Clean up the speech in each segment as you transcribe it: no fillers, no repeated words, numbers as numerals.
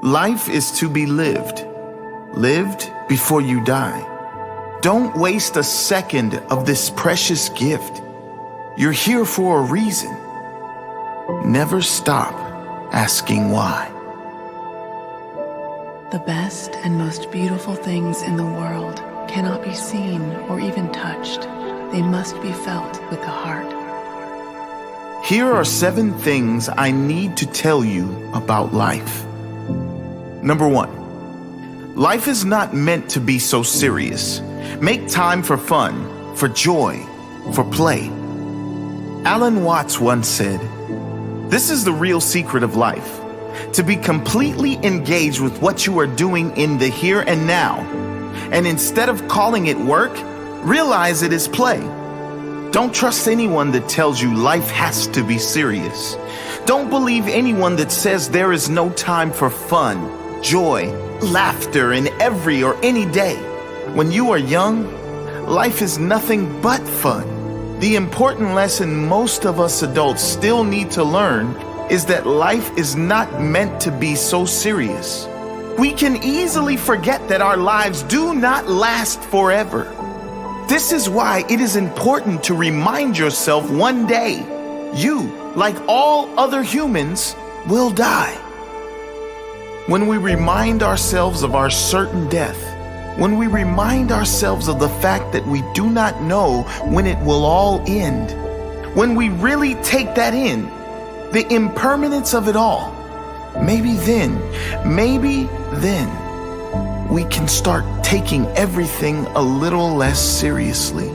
Life is to be lived. Lived before you die. Don't waste a second of this precious gift. You're here for a reason. Never stop asking why. The best and most beautiful things in the world cannot be seen or even touched. They must be felt with the heart. Here are 7 things I need to tell you about life. Number 1, life is not meant to be so serious. Make time for fun, for joy, for play. Alan Watts once said, "This is the real secret of life. To be completely engaged with what you are doing in the here and now. And instead of calling it work, realize it is play. Don't trust anyone that tells you life has to be serious. Don't believe anyone that says there is no time for fun, joy, laughter in every or any day. When you are young, life is nothing but fun. The important lesson most of us adults still need to learn is that life is not meant to be so serious. We can easily forget that our lives do not last forever. This is why it is important to remind yourself one day, you, like all other humans, will die. When we remind ourselves of our certain death, when we remind ourselves of the fact that we do not know when it will all end, when we really take that in, the impermanence of it all, maybe then, we can start taking everything a little less seriously.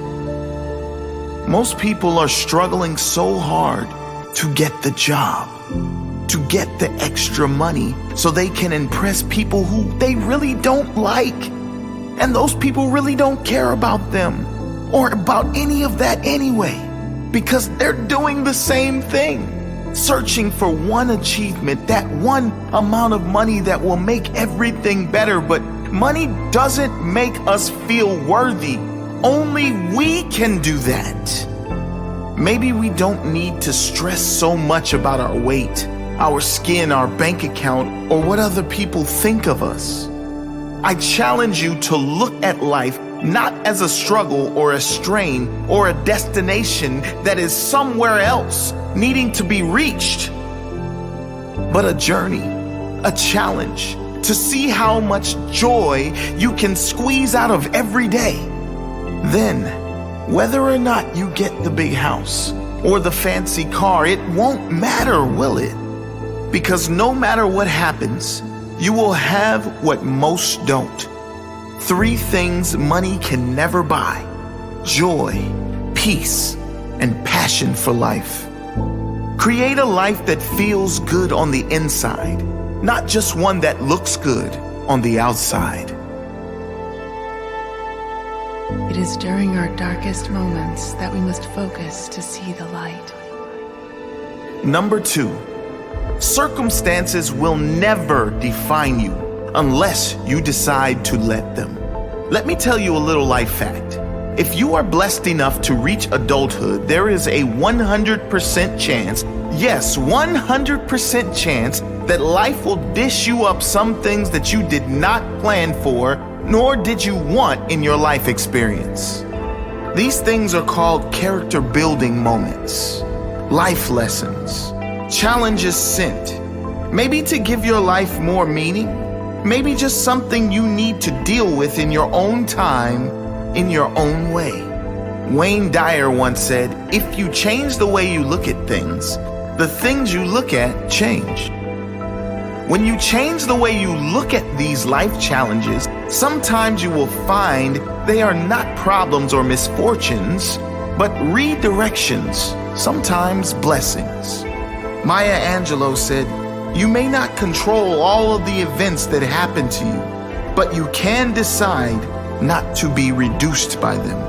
Most people are struggling so hard to get the job, to get the extra money so they can impress people who they really don't like. And those people really don't care about them or about any of that anyway, because they're doing the same thing. Searching for one achievement, that one amount of money that will make everything better. But money doesn't make us feel worthy. Only we can do that. Maybe we don't need to stress so much about our weight, our skin, our bank account, or what other people think of us. I challenge you to look at life not as a struggle or a strain or a destination that is somewhere else needing to be reached, but a journey, a challenge to see how much joy you can squeeze out of every day. Then, whether or not you get the big house or the fancy car, it won't matter, will it? Because no matter what happens, you will have what most don't. 3 things money can never buy: joy, peace, and passion for life. Create a life that feels good on the inside, not just one that looks good on the outside. It is during our darkest moments that we must focus to see the light. Number 2, circumstances will never define you unless you decide to let them. Let me tell you a little life fact. If you are blessed enough to reach adulthood, there is a 100% chance, yes, 100% chance that life will dish you up some things that you did not plan for, nor did you want in your life experience. These things are called character building moments, life lessons, challenges sent, maybe to give your life more meaning, maybe just something you need to deal with in your own time, in your own way. Wayne Dyer once said, "If you change the way you look at things, the things you look at change." When you change the way you look at these life challenges, sometimes you will find they are not problems or misfortunes, but redirections, sometimes blessings. Maya Angelou said, "You may not control all of the events that happen to you, but you can decide not to be reduced by them."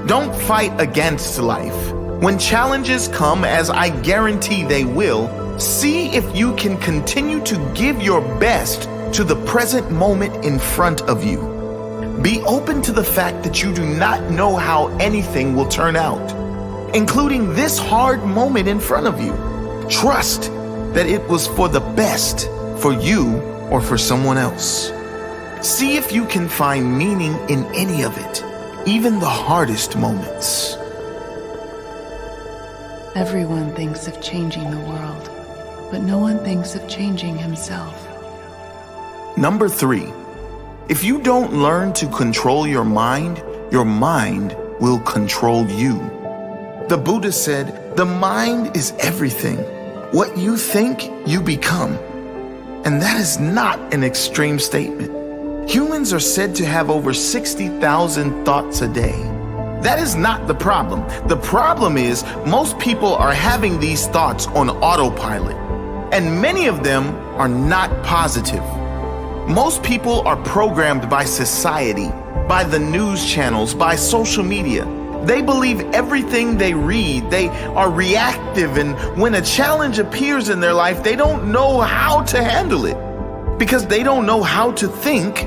Don't fight against life. When challenges come, as I guarantee they will, see if you can continue to give your best to the present moment in front of you. Be open to the fact that you do not know how anything will turn out, including this hard moment in front of you. Trust that it was for the best for you or for someone else. See if you can find meaning in any of it, even the hardest moments. Everyone thinks of changing the world, but no one thinks of changing himself. Number 3, if you don't learn to control your mind will control you. The Buddha said, the mind is everything. What you think, you become. And that is not an extreme statement. Humans are said to have over 60,000 thoughts a day. That is not the problem. The problem is most people are having these thoughts on autopilot, and many of them are not positive. Most people are programmed by society, by the news channels, by social media. They believe everything they read. They are reactive, and when a challenge appears in their life, they don't know how to handle it because they don't know how to think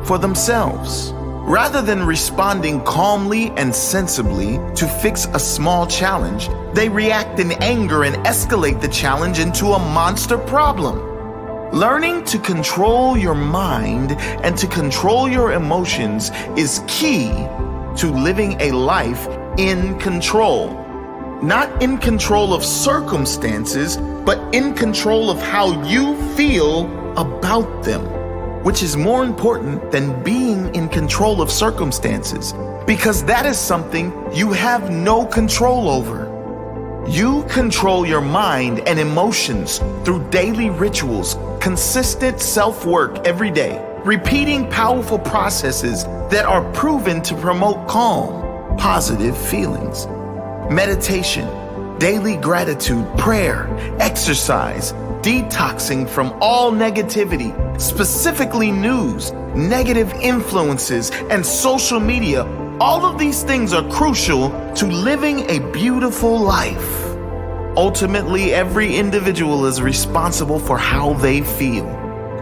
for themselves. Rather than responding calmly and sensibly to fix a small challenge, they react in anger and escalate the challenge into a monster problem. Learning to control your mind and to control your emotions is key to living a life in control. Not in control of circumstances, but in control of how you feel about them, which is more important than being in control of circumstances, because that is something you have no control over. You control your mind and emotions through daily rituals, consistent self-work every day, repeating powerful processes that are proven to promote calm, positive feelings. Meditation, daily gratitude, prayer, exercise, detoxing from all negativity, specifically news, negative influences, and social media. All of these things are crucial to living a beautiful life. Ultimately, every individual is responsible for how they feel.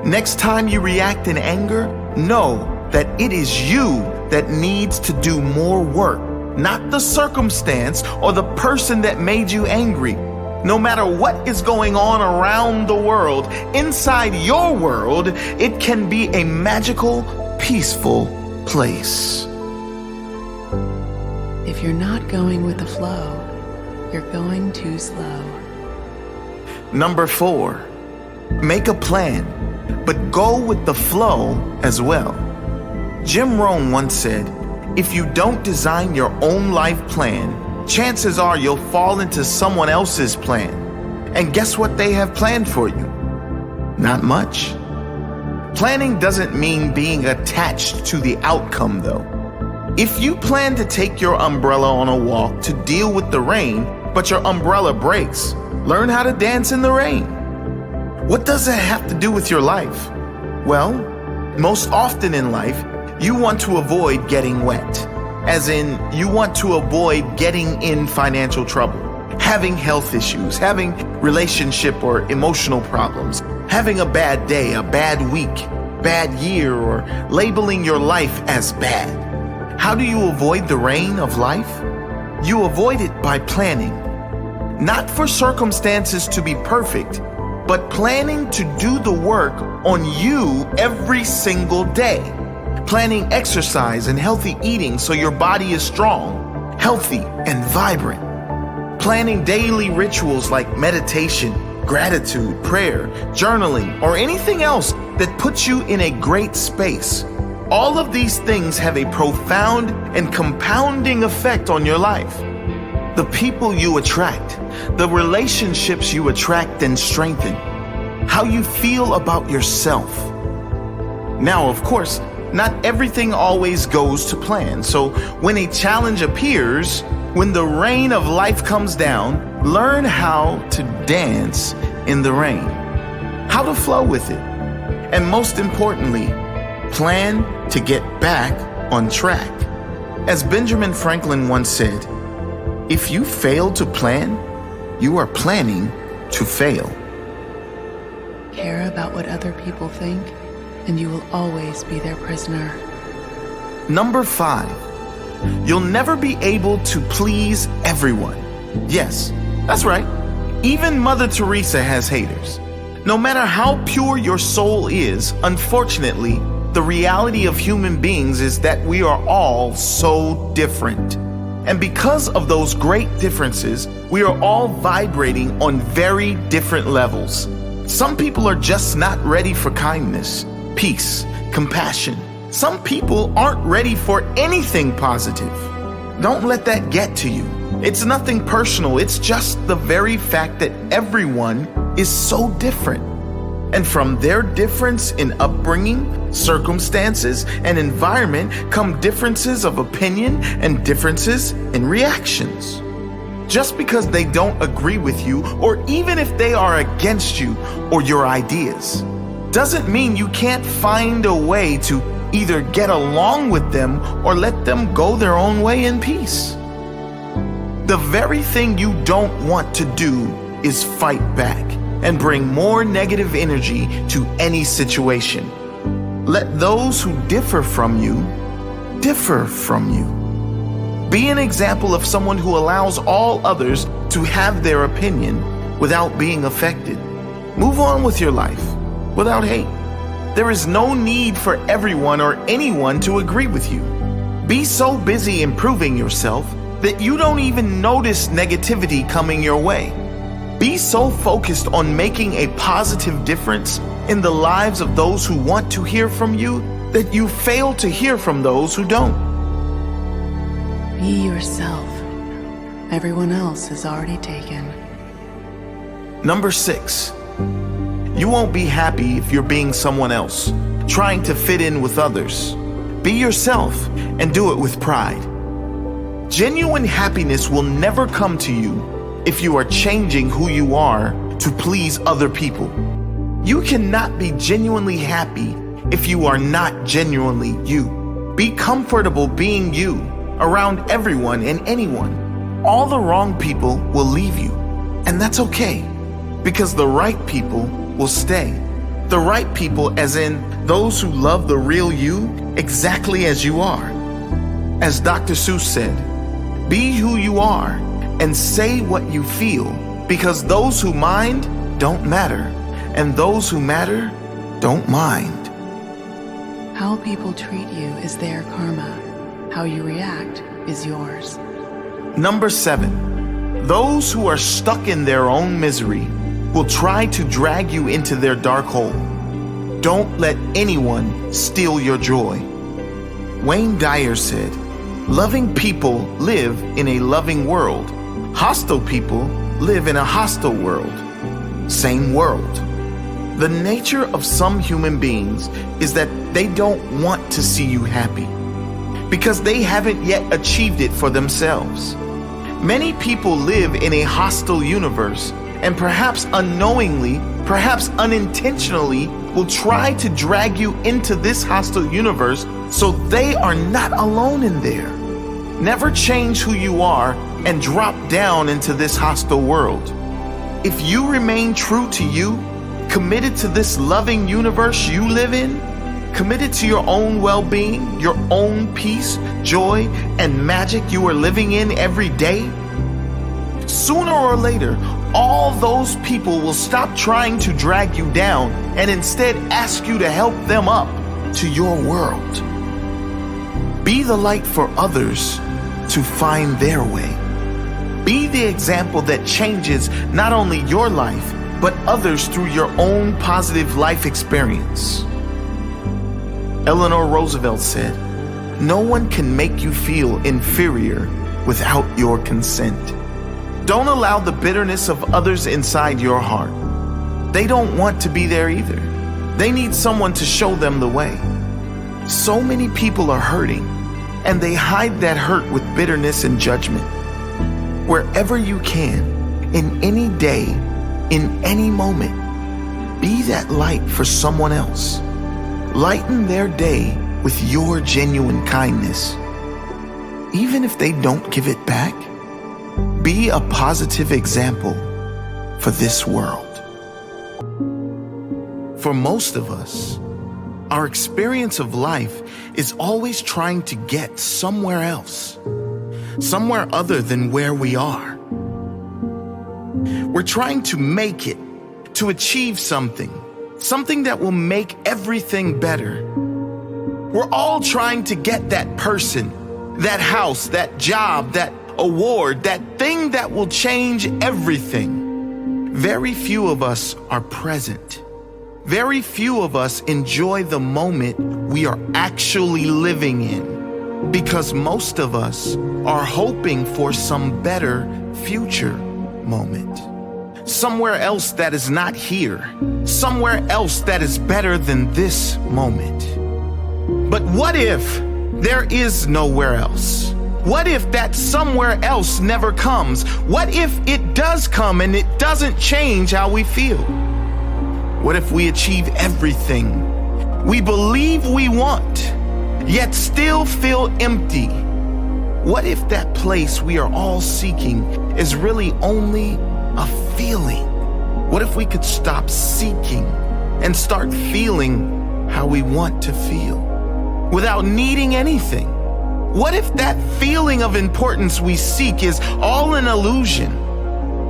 Next time you react in anger, know that it is you that needs to do more work, not the circumstance or the person that made you angry. No matter what is going on around the world, inside your world, it can be a magical, peaceful place. If you're not going with the flow, you're going too slow. Number 4, make a plan, but go with the flow as well. Jim Rohn once said, if you don't design your own life plan, chances are you'll fall into someone else's plan. And guess what they have planned for you? Not much. Planning doesn't mean being attached to the outcome, though. If you plan to take your umbrella on a walk to deal with the rain, but your umbrella breaks, learn how to dance in the rain. What does that have to do with your life? Well, most often in life, you want to avoid getting wet. As in, you want to avoid getting in financial trouble, having health issues, having relationship or emotional problems, having a bad day, a bad week, bad year, or labeling your life as bad. How do you avoid the rain of life? You avoid it by planning. Not for circumstances to be perfect, but planning to do the work on you every single day. Planning exercise and healthy eating so your body is strong, healthy, and vibrant. Planning daily rituals like meditation, gratitude, prayer, journaling, or anything else that puts you in a great space. All of these things have a profound and compounding effect on your life. The people you attract, the relationships you attract and strengthen, how you feel about yourself. Now, of course, not everything always goes to plan. So when a challenge appears, when the rain of life comes down, learn how to dance in the rain, how to flow with it. And most importantly, plan to get back on track. As Benjamin Franklin once said, if you fail to plan, you are planning to fail. Care about what other people think, and you will always be their prisoner. Number 5, you'll never be able to please everyone. Yes, that's right. Even Mother Teresa has haters. No matter how pure your soul is, unfortunately, the reality of human beings is that we are all so different. And because of those great differences, we are all vibrating on very different levels. Some people are just not ready for kindness, peace, compassion. Some people aren't ready for anything positive. Don't let that get to you. It's nothing personal. It's just the very fact that everyone is so different. And from their difference in upbringing, circumstances, and environment come differences of opinion and differences in reactions. Just because they don't agree with you, or even if they are against you or your ideas, doesn't mean you can't find a way to either get along with them or let them go their own way in peace. The very thing you don't want to do is fight back and bring more negative energy to any situation. Let those who differ from you, differ from you. Be an example of someone who allows all others to have their opinion without being affected. Move on with your life without hate. There is no need for everyone or anyone to agree with you. Be so busy improving yourself that you don't even notice negativity coming your way. Be so focused on making a positive difference in the lives of those who want to hear from you that you fail to hear from those who don't. Be yourself. Everyone else is already taken. Number 6, you won't be happy if you're being someone else, trying to fit in with others. Be yourself and do it with pride. Genuine happiness will never come to you if you are changing who you are to please other people. You cannot be genuinely happy if you are not genuinely you. Be comfortable being you around everyone and anyone. All the wrong people will leave you, and that's okay, because the right people will stay. The right people as in those who love the real you exactly as you are. As Dr. Seuss said, be who you are and say what you feel, because those who mind don't matter, and those who matter don't mind. How people treat you is their karma. How you react is yours. Number 7, those who are stuck in their own misery will try to drag you into their dark hole. Don't let anyone steal your joy. Wayne Dyer said, loving people live in a loving world. Hostile people live in a hostile world. Same world. The nature of some human beings is that they don't want to see you happy because they haven't yet achieved it for themselves. Many people live in a hostile universe and perhaps unknowingly, perhaps unintentionally, will try to drag you into this hostile universe so they are not alone in there. Never change who you are and drop down into this hostile world. If you remain true to you, committed to this loving universe you live in, committed to your own well-being, your own peace, joy, and magic you are living in every day, sooner or later, all those people will stop trying to drag you down and instead ask you to help them up to your world. Be the light for others to find their way. Be the example that changes not only your life, but others through your own positive life experience. Eleanor Roosevelt said, "No one can make you feel inferior without your consent." Don't allow the bitterness of others inside your heart. They don't want to be there either. They need someone to show them the way. So many people are hurting, and they hide that hurt with bitterness and judgment. Wherever you can, in any day, in any moment, be that light for someone else. Lighten their day with your genuine kindness. Even if they don't give it back, be a positive example for this world. For most of us, our experience of life is always trying to get somewhere else, somewhere other than where we are. We're trying to make it, to achieve something that will make everything better. We're all trying to get that person, that house, that job, that award, that thing that will change everything. Very few of us are present. Very few of us enjoy the moment we are actually living in, because most of us are hoping for some better future moment. Somewhere else that is not here. Somewhere else that is better than this moment. But what if there is nowhere else? What if that somewhere else never comes? What if it does come and it doesn't change how we feel? What if we achieve everything we believe we want, yet still feel empty? What if that place we are all seeking is really only a feeling? What if we could stop seeking and start feeling how we want to feel without needing anything? What if that feeling of importance we seek is all an illusion,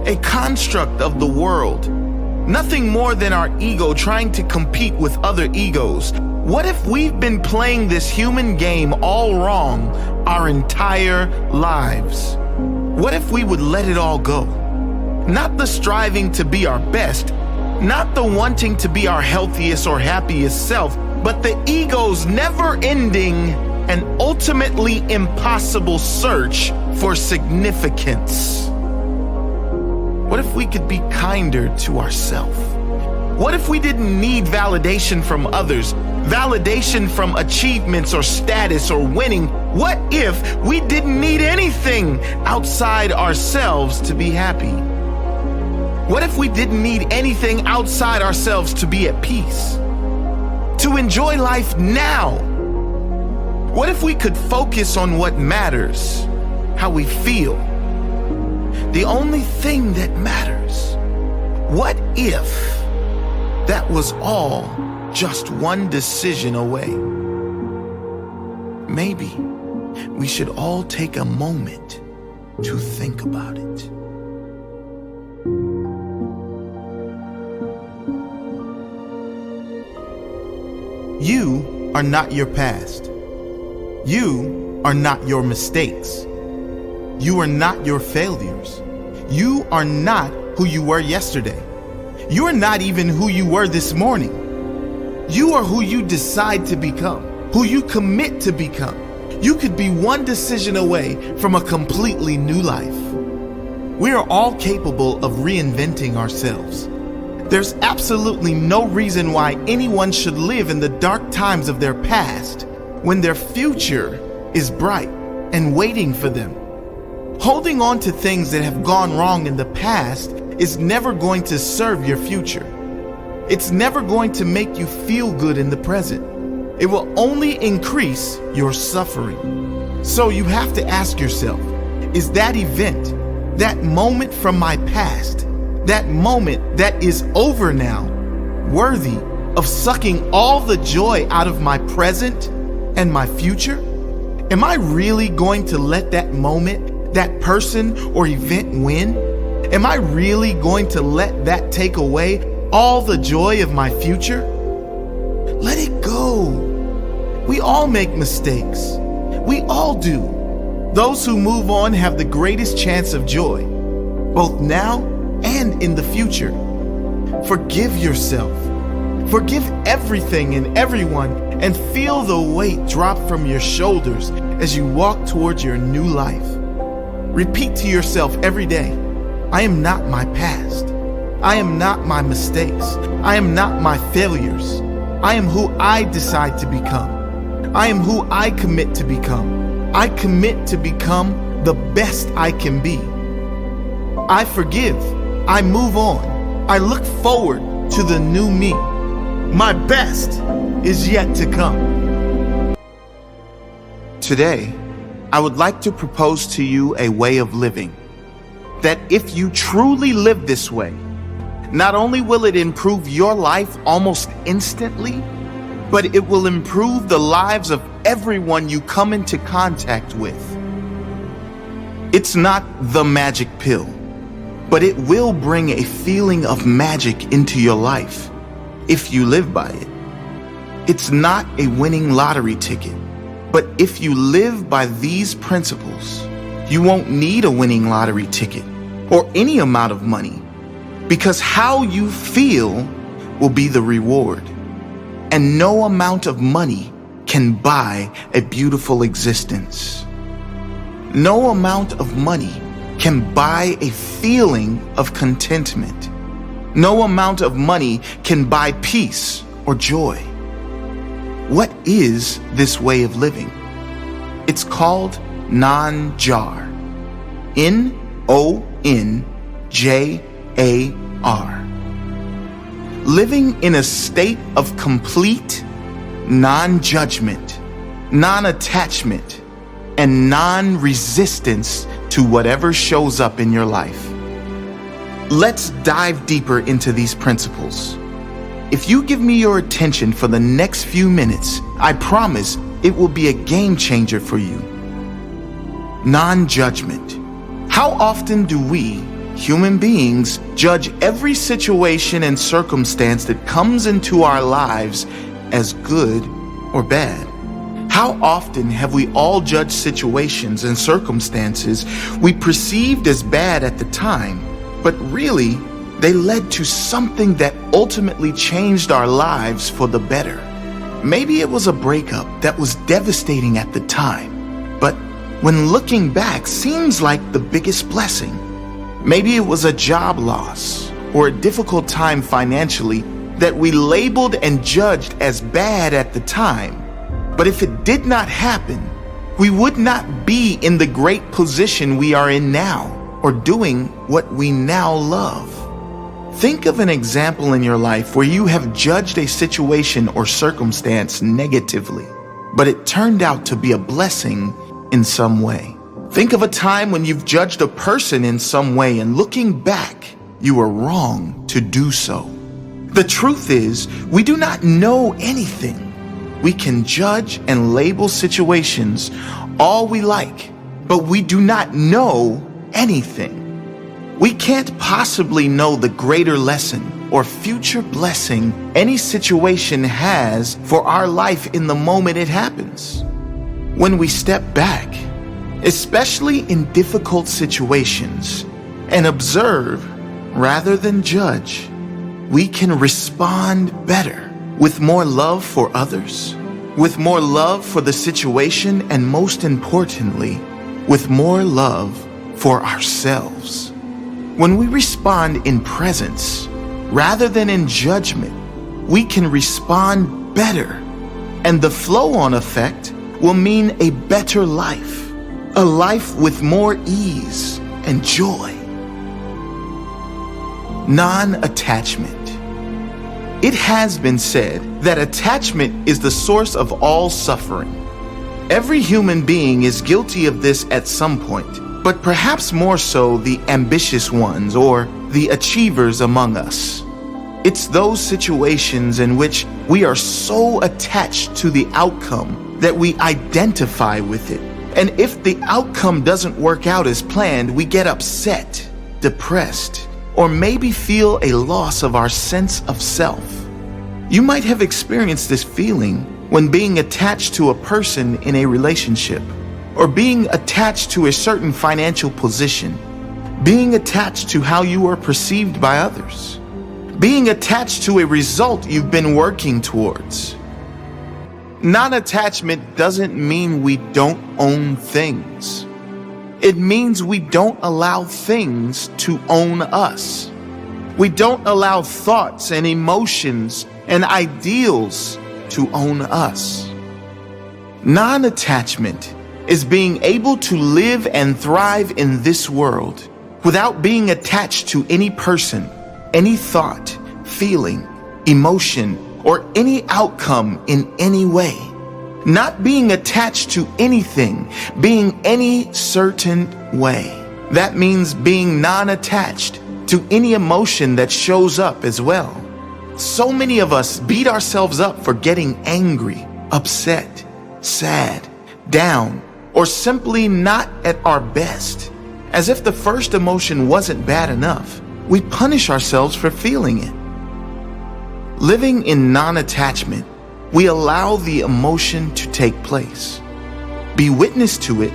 a construct of the world, nothing more than our ego trying to compete with other egos? What if we've been playing this human game all wrong our entire lives? What if we would let it all go? Not the striving to be our best, not the wanting to be our healthiest or happiest self, but the ego's never-ending and ultimately impossible search for significance. What if we could be kinder to ourselves? What if we didn't need validation from others, validation from achievements or status or winning? What if we didn't need anything outside ourselves to be happy? What if we didn't need anything outside ourselves to be at peace? To enjoy life now? What if we could focus on what matters, how we feel? The only thing that matters. What if that was all just one decision away? Maybe we should all take a moment to think about it. You are not your past. You are not your mistakes. You are not your failures. You are not who you were yesterday. You are not even who you were this morning. You are who you decide to become, who you commit to become. You could be one decision away from a completely new life. We are all capable of reinventing ourselves. There's absolutely no reason why anyone should live in the dark times of their past when their future is bright and waiting for them. Holding on to things that have gone wrong in the past is never going to serve your future. It's never going to make you feel good in the present. It will only increase your suffering. So you have to ask yourself, is that event, that moment from my past, that moment that is over now, worthy of sucking all the joy out of my present and my future? Am I really going to let that moment, that person or event win? Am I really going to let that take away all the joy of my future? Let it go. We all make mistakes. We all do. Those who move on have the greatest chance of joy, both now and in the future. Forgive yourself. Forgive everything and everyone, and feel the weight drop from your shoulders as you walk towards your new life. Repeat to yourself every day, I am not my past. I am not my mistakes. I am not my failures. I am who I decide to become. I am who I commit to become. I commit to become the best I can be. I forgive. I move on. I look forward to the new me. My best is yet to come. Today, I would like to propose to you a way of living that if you truly live this way, not only will it improve your life almost instantly, but it will improve the lives of everyone you come into contact with. It's not the magic pill. but it will bring a feeling of magic into your life if you live by it. It's not a winning lottery ticket, but if you live by these principles, you won't need a winning lottery ticket or any amount of money, because how you feel will be the reward. And no amount of money can buy a beautiful existence. No amount of money can buy a feeling of contentment. No amount of money can buy peace or joy. What is this way of living? It's called non-jar. N-O-N-J-A-R. Living in a state of complete non-judgment, non-attachment, and non-resistance to whatever shows up in your life. Let's dive deeper into these principles. If you give me your attention for the next few minutes, I promise it will be a game changer for you. Non-judgment. How often do we, human beings, judge every situation and circumstance that comes into our lives as good or bad? How often have we all judged situations and circumstances we perceived as bad at the time, but really they led to something that ultimately changed our lives for the better? Maybe it was a breakup that was devastating at the time, but when looking back seems like the biggest blessing. Maybe it was a job loss or a difficult time financially that we labeled and judged as bad at the time. But if it did not happen, we would not be in the great position we are in now or doing what we now love. Think of an example in your life where you have judged a situation or circumstance negatively, but it turned out to be a blessing in some way. Think of a time when you've judged a person in some way and looking back, you were wrong to do so. The truth is, we do not know anything. We can judge and label situations all we like, but we do not know anything. We can't possibly know the greater lesson or future blessing any situation has for our life in the moment it happens. When we step back, especially in difficult situations, and observe rather than judge, we can respond better with more love for others, with more love for the situation, and most importantly, with more love for ourselves. When we respond in presence rather than in judgment, we can respond better, and the flow-on effect will mean a better life, a life with more ease and joy. Non-attachment. It has been said that attachment is the source of all suffering. Every human being is guilty of this at some point, but perhaps more so the ambitious ones or the achievers among us. It's those situations in which we are so attached to the outcome that we identify with it. And if the outcome doesn't work out as planned, we get upset, depressed, or maybe feel a loss of our sense of self. You might have experienced this feeling when being attached to a person in a relationship, or being attached to a certain financial position, being attached to how you are perceived by others, being attached to a result you've been working towards. Non-attachment doesn't mean we don't own things. It means we don't allow things to own us. We don't allow thoughts and emotions and ideals to own us. Non-attachment is being able to live and thrive in this world without being attached to any person, any thought, feeling, emotion, or any outcome in any way. Not being attached to anything, being any certain way. That means being non-attached to any emotion that shows up as well. So many of us beat ourselves up for getting angry, upset, sad, down, or simply not at our best. As if the first emotion wasn't bad enough, we punish ourselves for feeling it. Living in non-attachment, we allow the emotion to take place, be witness to it,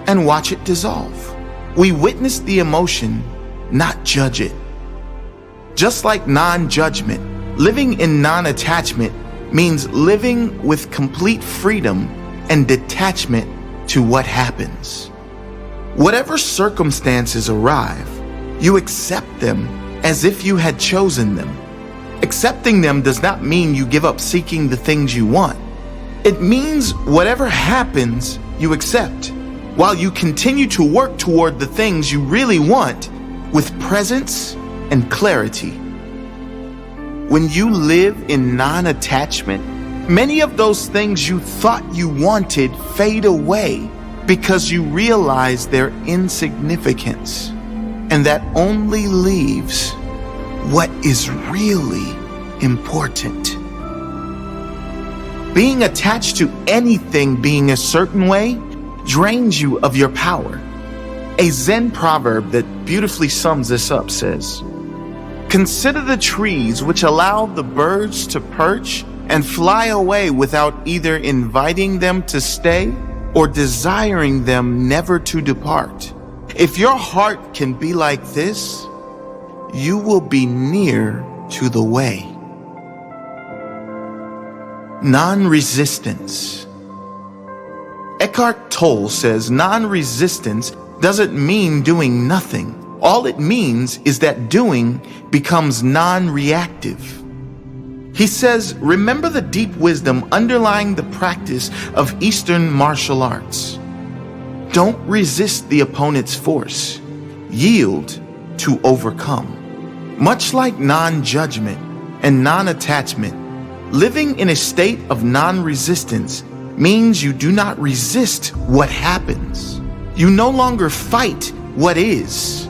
and watch it dissolve. We witness the emotion, not judge it. Just like non-judgment, living in non-attachment means living with complete freedom and detachment to what happens. Whatever circumstances arrive, you accept them as if you had chosen them. Accepting them does not mean you give up seeking the things you want. It means whatever happens, you accept, while you continue to work toward the things you really want with presence and clarity. When you live in non-attachment, many of those things you thought you wanted fade away because you realize their insignificance, and that only leaves what is really important. Being attached to anything being a certain way drains you of your power. A Zen proverb that beautifully sums this up says, "Consider the trees which allow the birds to perch and fly away without either inviting them to stay or desiring them never to depart. If your heart can be like this, you will be near to the way." Non-resistance. Eckhart Tolle says non-resistance doesn't mean doing nothing. All it means is that doing becomes non-reactive. He says, remember the deep wisdom underlying the practice of Eastern martial arts. Don't resist the opponent's force. Yield to overcome. Much like non-judgment and non-attachment, living in a state of non-resistance means you do not resist what happens. You no longer fight what is.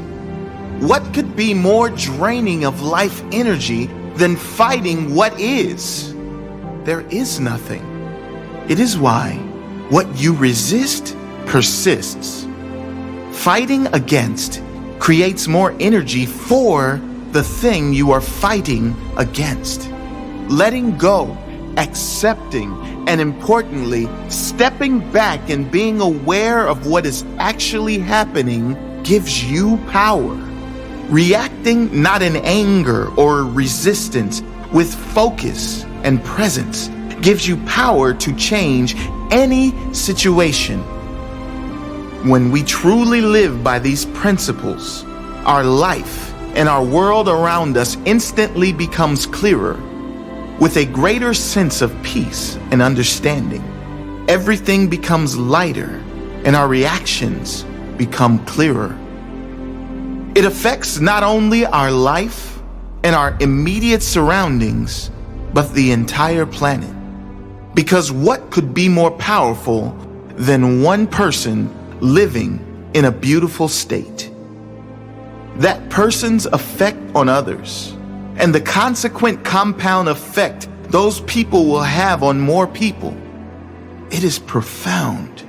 What could be more draining of life energy than fighting what is? There is nothing. It is why what you resist persists. Fighting against creates more energy for the thing you are fighting against. Letting go, accepting, and importantly, stepping back and being aware of what is actually happening gives you power. Reacting not in anger or resistance, with focus and presence, gives you power to change any situation. When we truly live by these principles, our life and our world around us instantly becomes clearer, with a greater sense of peace and understanding. Everything becomes lighter and our reactions become clearer. It affects not only our life and our immediate surroundings, but the entire planet. Because what could be more powerful than one person living in a beautiful state? That person's effect on others and the consequent compound effect those people will have on more people. It is profound.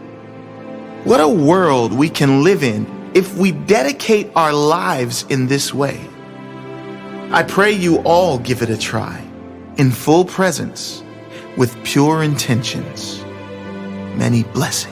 What a world we can live in if we dedicate our lives in this way. I pray you all give it a try, in full presence, with pure intentions. Many blessings.